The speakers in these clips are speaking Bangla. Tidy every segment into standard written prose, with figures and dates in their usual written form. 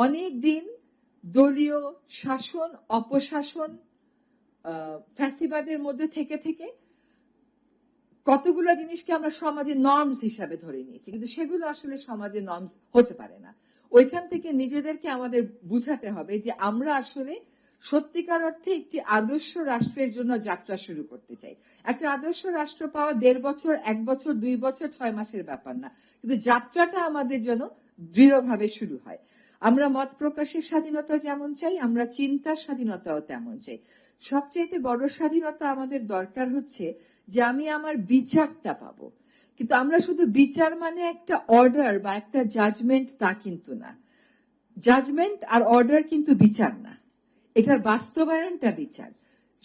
অনেক দিন দলীয় শাসন, অপশাসন, ফ্যাসিবাদের মধ্যে থেকে থেকে কতগুলো জিনিসকে আমরা সমাজে নর্মস হিসাবে ধরে নিয়েছি, কিন্তু সেগুলো আসলে সমাজে নর্মস হতে পারে না। ওইখান থেকে নিজেদেরকে আমাদের বুঝাতে হবে যে আমরা আসলে সত্যিকার অর্থে একটি আদর্শ রাষ্ট্রের জন্য যাত্রা শুরু করতে চাই। একটা আদর্শ রাষ্ট্র পাওয়া 1.5 বছর, 1 বছর, 2 বছর, 6 মাসের ব্যাপার না, কিন্তু যাত্রাটা আমাদের জন্য দৃঢ়ভাবে শুরু হয়। আমরা মত প্রকাশের স্বাধীনতা যেমন চাই, আমরা চিন্তার স্বাধীনতাও তেমন চাই। সবচেয়ে বড় স্বাধীনতা আমাদের দরকার হচ্ছে যে আমি আমার বিচারটা পাবো। কিন্তু আমরা শুধু বিচার মানে একটা অর্ডার বা একটা জাজমেন্ট, তা কিন্তু না। জাজমেন্ট আর অর্ডার কিন্তু বিচার না, এটার বাস্তবায়নটা বিচার।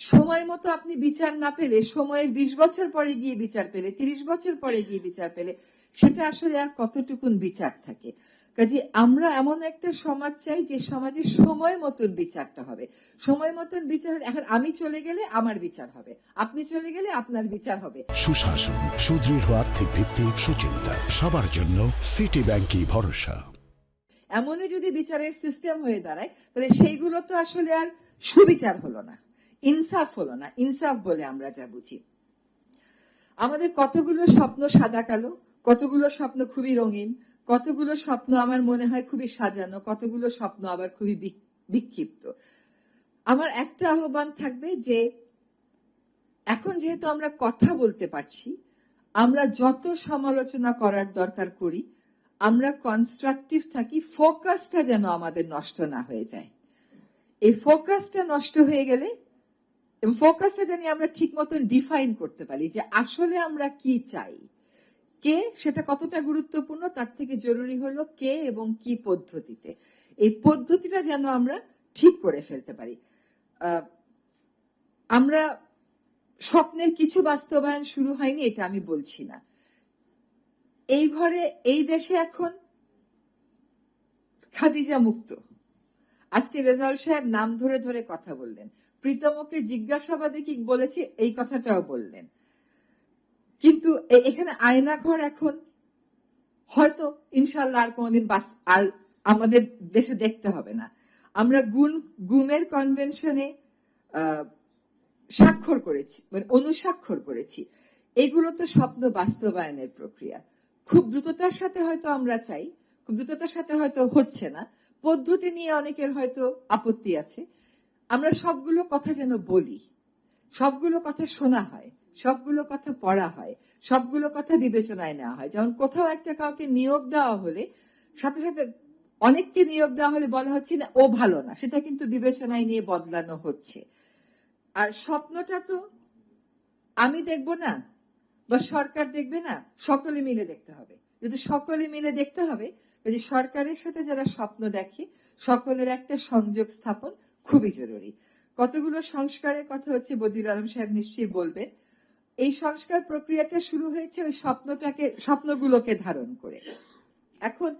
সময় মতো আপনি বিচার না পেলে, সময়ের 20 বছর পরে গিয়ে বিচার পেলে, 30 বছর পরে গিয়ে বিচার পেলে, সেটা আসলে আর কতটুকুন বিচার থাকে। কাজে আমরা এমন একটা সমাজ চাই যে সমাজে সময় মতন বিচারটা হবে। সময় মতন বিচার, এখন আমি চলে গেলে আমার বিচার হবে, আপনি চলে গেলে আপনার বিচার হবে। সুশাসন, সুদৃঢ় আর্থিক ভিত্তি, সুচিন্তা, সবার জন্য সিটি ব্যাংকই ভরসা। এমনই যদি বিচারের সিস্টেম হয়ে দাঁড়ায়, তাহলে সেইগুলো তো আসলে আর সুবিচার হলো না, ইনসাফ হলো না। ইনসাফ বলে আমরা যা বুঝি, আমাদের কতগুলো স্বপ্ন সাদা কালো, কতগুলো স্বপ্ন খুবই রঙিন, কতগুলো স্বপ্ন আমার মনে হয় খুবই সাজানো, কতগুলো স্বপ্ন আবার খুবই বিক্ষিপ্ত। আমার একটা আহ্বান থাকবে যে এখন যেহেতু আমরা কথা বলতে পারছি, আমরা যত সমালোচনা করার দরকার করি, আমরা কনস্ট্রাকটিভ থাকি, ফোকাসটা যেন আমাদের নষ্ট না হয়ে যায়। এই ফোকাসটা নষ্ট হয়ে গেলে, এবং ফোকাসটা জানি আমরা ঠিক মতন ডিফাইন করতে পারি যে আসলে আমরা কি চাই, কে সেটা কতটা গুরুত্বপূর্ণ, তার থেকে জরুরি হলো কে এবং কি পদ্ধতিতে। এই পদ্ধতিটা যেন আমরা ঠিক করে ফেলতে পারি। আমরা স্বপ্নের কিছু বাস্তবায়ন শুরু হয়নি এটা আমি বলছি না। এই ঘরে, এই দেশে এখন খাদিজা মুক্ত। আজকে রেজাউল সাহেব নাম ধরে ধরে কথা বললেন, প্রীতমকে জিজ্ঞাসাবাদে কি বলেছে এই কথাটাও বললেন। কিন্তু এখানে আয়নাঘর এখন হয়তো ইনশাল্লাহ আর কোনদিন আর আমাদের দেশে দেখতে হবে না। আমরা গুমের কনভেনশনে স্বাক্ষর করেছি, মানে অনুস্বাক্ষর করেছি। এগুলো তো স্বপ্ন বাস্তবায়নের প্রক্রিয়া। খুব দ্রুততার সাথে হয়তো আমরা চাই, খুব দ্রুততার সাথে হয়তো হচ্ছে না, পদ্ধতি নিয়ে অনেকের হয়তো আপত্তি আছে। আমরা সবগুলো কথা যেন বলি, সবগুলো কথা শোনা হয়, সবগুলো কথা পড়া হয়, সবগুলো কথা বিবেচনায় নেওয়া হয়। যেমন কোথাও একটা কাউকে নিয়োগ দেওয়া হলে সাথে সাথে অনেককে নিয়োগ দেওয়া হলে বলা হচ্ছে না ও ভালো না, সেটা কিন্তু বিবেচনায় নিয়ে বদলানো হচ্ছে। আর স্বপ্নটা তো আমি দেখব না বা সরকার দেখবে না, সকলে মিলে দেখতে হবে। যদি সকলে মিলে দেখতে হবে, যদি সরকারের সাথে যারা স্বপ্ন দেখে সকলের একটা সংযোগ স্থাপন খুবই জরুরি। কতগুলো সংস্কারের কথা হচ্ছে, বদিউল আলম সাহেব নিশ্চয়ই বলবেন। এই সংস্কার প্রক্রিয়াটা শুরু হয়েছে ওই স্বপ্নগুলোকে ধারণ করে। এখন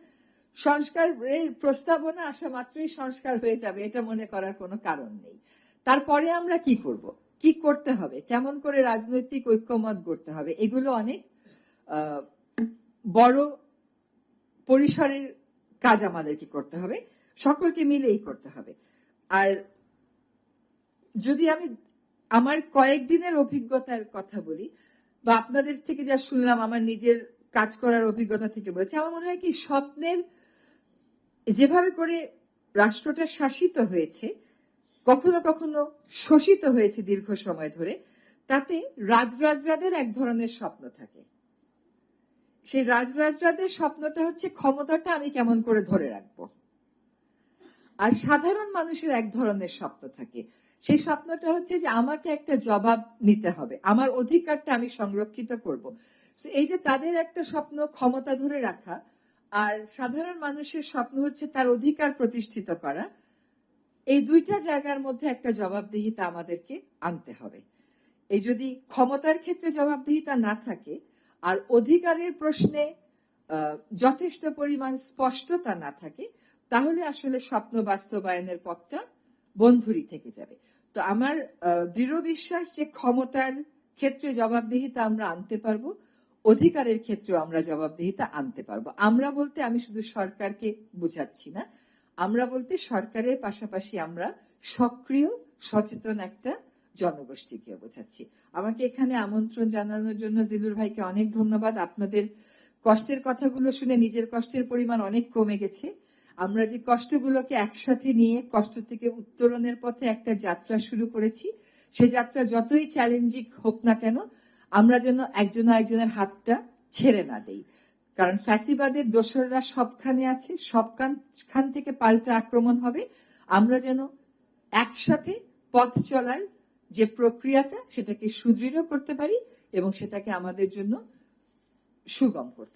সংস্কারের প্রস্তাবনা আসা মাত্রই সংস্কার হয়ে যাবে এটা মনে করার কোনো কারণ নেই। তারপরে আমরা কি করব, কি করতে হবে, কেমন করে রাজনৈতিক ঐক্যমত গড়তে হবে, এগুলো অনেক বড় পরিসরের কাজ আমাদেরকে করতে হবে, সকলকে মিলেই করতে হবে। আর যদি আমি আমার কয়েকদিনের অভিজ্ঞতার কথা বলি বা আপনাদের থেকে যা শুনলাম, আমার নিজের কাজ করার অভিজ্ঞতা থেকে বলেছি, আমার মনে হয় কি স্বপ্নের যেভাবে করে রাষ্ট্রটা শাসিত হয়েছে, কখনো কখনো শোষিত হয়েছে দীর্ঘ সময় ধরে, তাতে রাজরাজরাদের এক ধরনের স্বপ্ন থাকে। সেই রাজরাজরাদের স্বপ্নটা হচ্ছে ক্ষমতাটা আমি কেমন করে ধরে রাখবো। আর সাধারণ মানুষের এক ধরনের স্বপ্ন থাকে, সেই স্বপ্নটা হচ্ছে যে আমাকে একটা জবাব নিতে হবে, আমার অধিকারটা আমি সংরক্ষিত করব। এই যে তাদের একটা স্বপ্ন ক্ষমতা ধরে রাখা, আর সাধারণ মানুষের স্বপ্ন হচ্ছে তার অধিকার প্রতিষ্ঠিত করা, এই দুইটা জায়গার মধ্যে একটা জবাবদিহিতা আমাদেরকে আনতে হবে। এই যদি ক্ষমতার ক্ষেত্রে জবাবদিহিতা না থাকে আর অধিকারের প্রশ্নে যথেষ্ট পরিমাণ স্পষ্টতা না থাকে, তাহলে আসলে স্বপ্ন বাস্তবায়নের পথটা বন্ধুরই থেকে যাবে। তো আমার দৃঢ় বিশ্বাস যে ক্ষমতার ক্ষেত্রে জবাবদিহিতা আমরা আনতে পারবো, অধিকারের ক্ষেত্রেও আমরা জবাবদিহিতা আনতে পারবো। আমরা বলতে আমি শুধু সরকারকে বুঝাচ্ছি না, আমরা বলতে সরকারের পাশাপাশি আমরা সক্রিয় সচেতন একটা জনগোষ্ঠীকে বোঝাচ্ছি। আমাকে এখানে আমন্ত্রণ জানানোর জন্য জিলুর ভাইকে অনেক ধন্যবাদ। আপনাদের কষ্টের কথাগুলো শুনে নিজের কষ্টের পরিমাণ অনেক কমে গেছে। আমরা যে কষ্টগুলোকে একসাথে নিয়ে কষ্ট থেকে উত্তরণের পথে একটা যাত্রা শুরু করেছি, সে যাত্রা যতই চ্যালেঞ্জিং হোক না কেন, আমরা যেন একজন আরেকজনের হাতটা ছেড়ে না দেই। কারণ ফ্যাসিবাদের দোসররা সবখানে আছে, সবখান থেকে পাল্টা আক্রমণ হবে। আমরা যেন একসাথে পথ চলার যে প্রক্রিয়াটা, সেটাকে সুদৃঢ় করতে পারি এবং সেটাকে আমাদের জন্য সুগম করতে পারি।